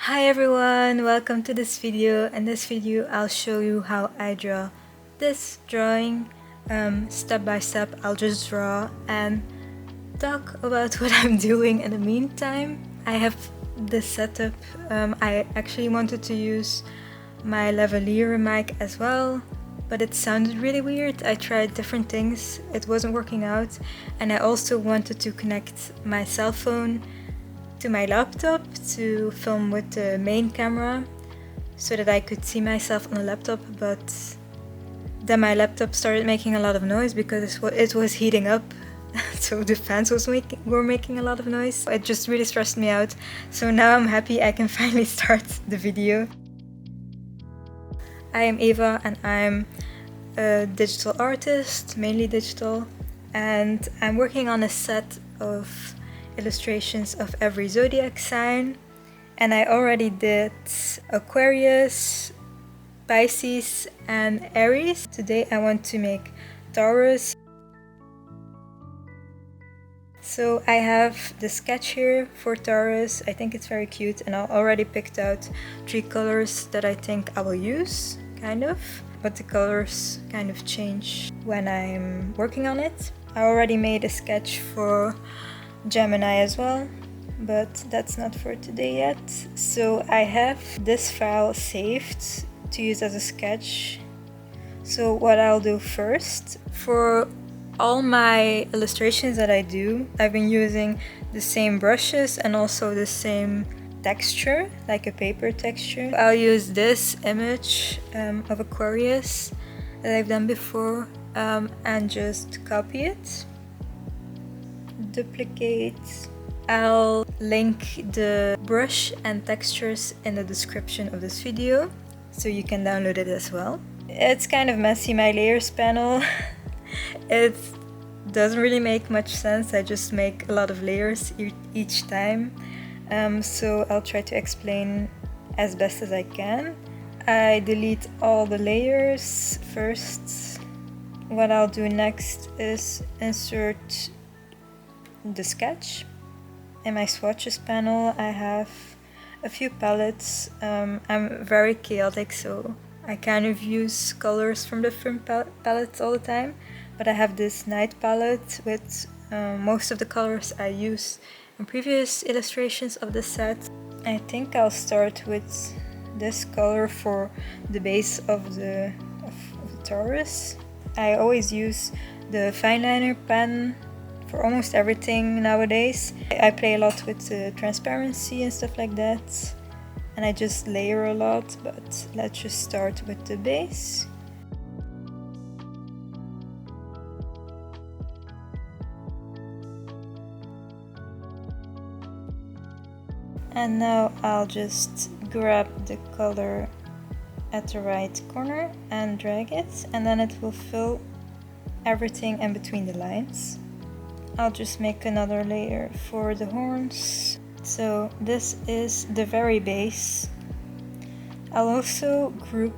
Hi everyone, welcome to this video. In this video I'll show you how I draw this drawing. Step by step I'll just draw and talk about what I'm doing in the meantime. I have this setup. I actually wanted to use my lavalier mic as well, but it sounded really weird. I tried different things, it wasn't working out, and I also wanted to connect my cell phone to my laptop to film with the main camera so that I could see myself on the laptop, but then my laptop started making a lot of noise because it was heating up. So the fans were making a lot of noise. It just really stressed me out. So now I'm happy I can finally start the video. I am Eva and I'm a digital artist, mainly digital, and I'm working on a set of illustrations of every zodiac sign, and I already did Aquarius, Pisces and Aries. Today I want to make Taurus. So I have the sketch here for Taurus. I think it's very cute, and I already picked out 3 colors that I think I will use, kind of, but the colors kind of change when I'm working on it. I already made a sketch for Gemini as well, but that's not for today yet. So I have this file saved to use as a sketch. So what I'll do first, for all my illustrations that I do, I've been using the same brushes and also the same texture, like a paper texture. I'll use this image of Aquarius that I've done before and just copy it. Duplicate. I'll link the brush and textures in the description of this video so you can download it as well. It's kind of messy, my layers panel. It doesn't really make much sense. I just make a lot of layers each time, so I'll try to explain as best as I can. I delete all the layers first. What I'll do next is insert the sketch. In my swatches panel I have a few palettes. I'm very chaotic, so I kind of use colors from different palettes all the time, but I have this night palette with most of the colors I used in previous illustrations of the set. I think I'll start with this color for the base of the Taurus. I always use the fine liner pen for almost everything nowadays. I play a lot with transparency and stuff like that, and I just layer a lot, but let's just start with the base. And now I'll just grab the color at the right corner and drag it, and then it will fill everything in between the lines. I'll just make another layer for the horns. So this is the very base. I'll also group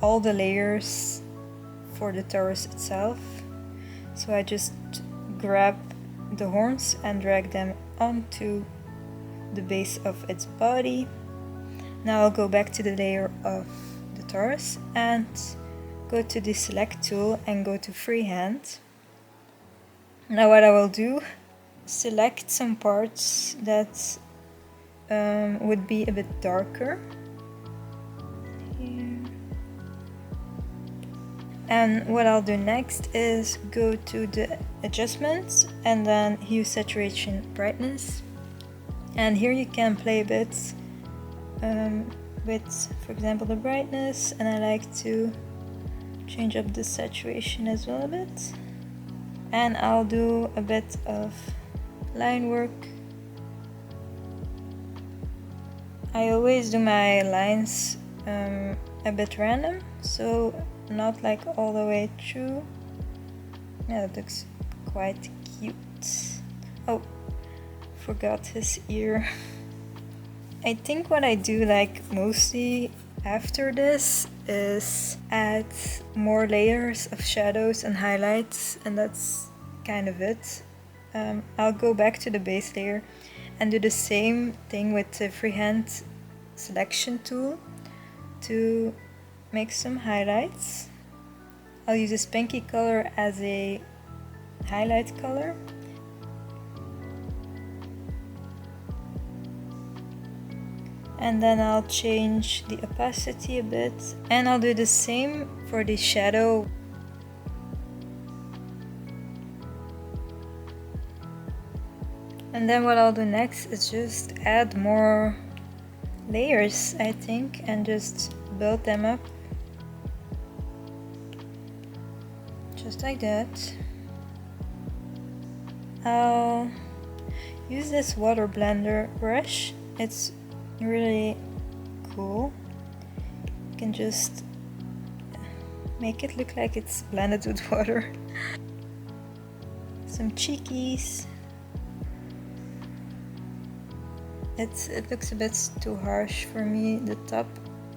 all the layers for the Taurus itself. So I just grab the horns and drag them onto the base of its body. Now I'll go back to the layer of the Taurus and go to the select tool and go to freehand. Now what I will do, select some parts that would be a bit darker. Here. And what I'll do next is go to the adjustments and then hue, saturation, brightness. And here you can play a bit with, for example, the brightness, and I like to change up the saturation as well a bit. And I'll do a bit of line work. I always do my lines a bit random, so not like all the way through. Yeah, that looks quite cute. Oh, forgot his ear. I think what I do like mostly after this is add more layers of shadows and highlights, and that's kind of it. I'll go back to the base layer and do the same thing with the freehand selection tool to make some highlights. I'll use this pinky color as a highlight color. And then I'll change the opacity a bit, and I'll do the same for the shadow. And then what I'll do next is just add more layers, I think, and just build them up. Just like that. I'll use this water blender brush. It's really cool. You can just make it look like it's blended with water. Some cheekies. It looks a bit too harsh for me, the top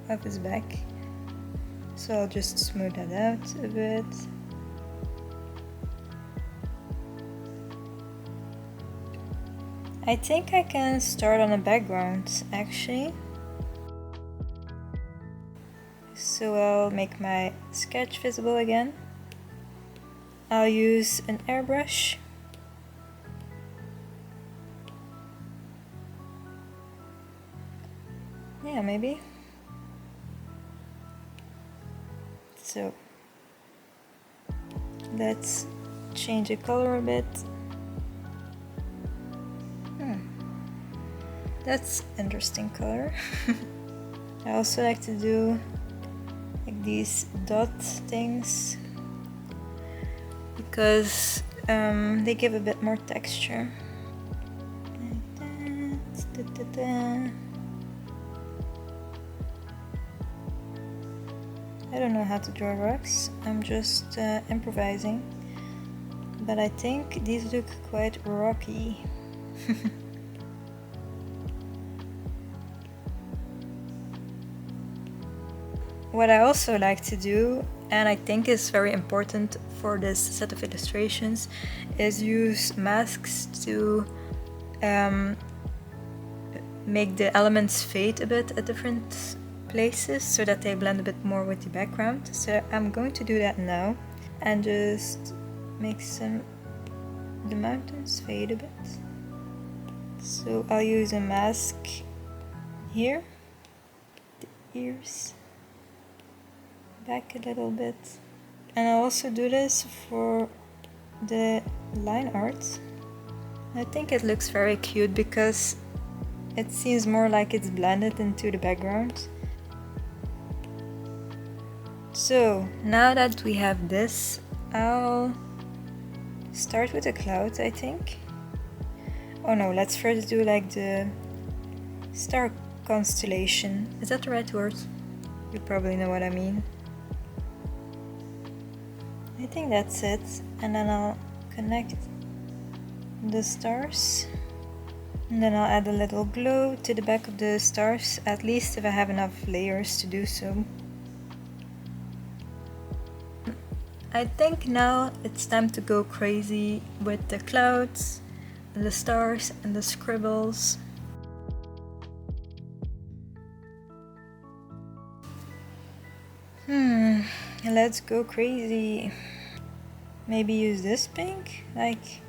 of his back. So I'll just smooth that out a bit. I think I can start on a background actually. So I'll make my sketch visible again. I'll use an airbrush. Yeah, maybe. So let's change the color a bit. That's interesting color. I also like to do like these dot things because they give a bit more texture. Like that. I don't know how to draw rocks, I'm just improvising, but I think these look quite rocky. What I also like to do, and I think is very important for this set of illustrations, is use masks to make the elements fade a bit at different places so that they blend a bit more with the background. So I'm going to do that now and just make the mountains fade a bit. So I'll use a mask here, the ears, back a little bit, and I'll also do this for the line art. I think it looks very cute because it seems more like it's blended into the background. So now that we have this, I'll start with the clouds, I think. Oh no, let's first do like the star constellation. Is that the right word? You probably know what I mean. I think that's it, and then I'll connect the stars, and then I'll add a little glow to the back of the stars, at least if I have enough layers to do so. I think now it's time to go crazy with the clouds, and the stars and the scribbles. Let's go crazy. Maybe use this pink, like,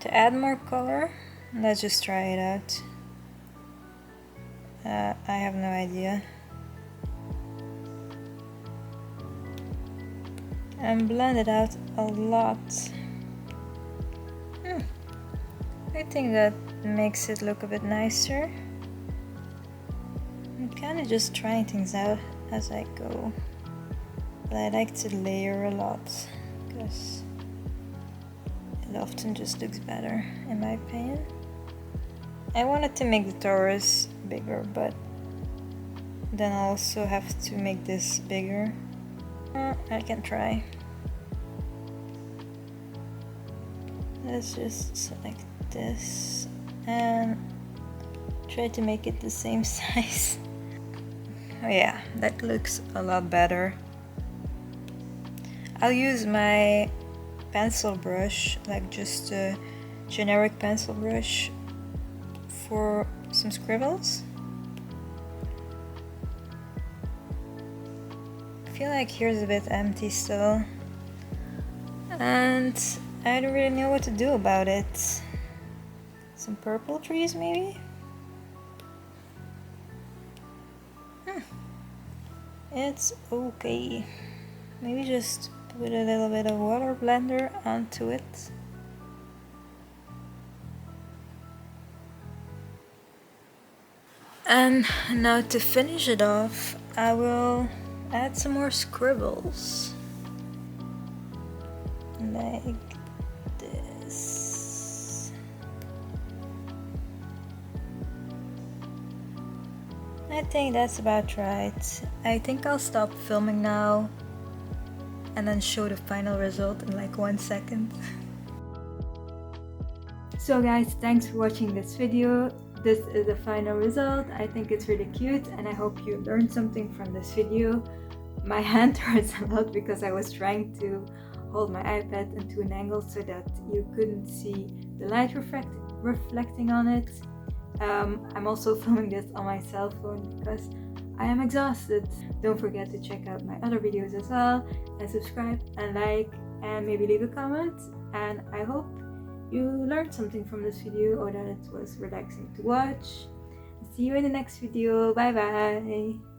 to add more color. Let's just try it out. I have no idea. And blend it out a lot. I think that makes it look a bit nicer. I'm kind of just trying things out as I go. But I like to layer a lot because it often just looks better, in my opinion. I wanted to make the Taurus bigger, but then I also have to make this bigger. I can try. Let's just select this and try to make it the same size. Oh yeah, that looks a lot better. I'll use my pencil brush, like just a generic pencil brush, for some scribbles. I feel like here's a bit empty still, and I don't really know what to do about it. Some purple trees maybe? It's okay. Maybe just put a little bit of water blender onto it. And now to finish it off, I will add some more scribbles. Like this. I think that's about right. I think I'll stop filming now and then show the final result in like 1 second. So guys, thanks for watching this video. This is the final result. I think it's really cute and I hope you learned something from this video. My hand hurts a lot because I was trying to hold my iPad into an angle so that you couldn't see the light reflecting on it. I'm also filming this on my cell phone because I am exhausted. Don't forget to check out my other videos as well, and subscribe and like and maybe leave a comment. And I hope you learned something from this video or that it was relaxing to watch. See you in the next video. Bye bye.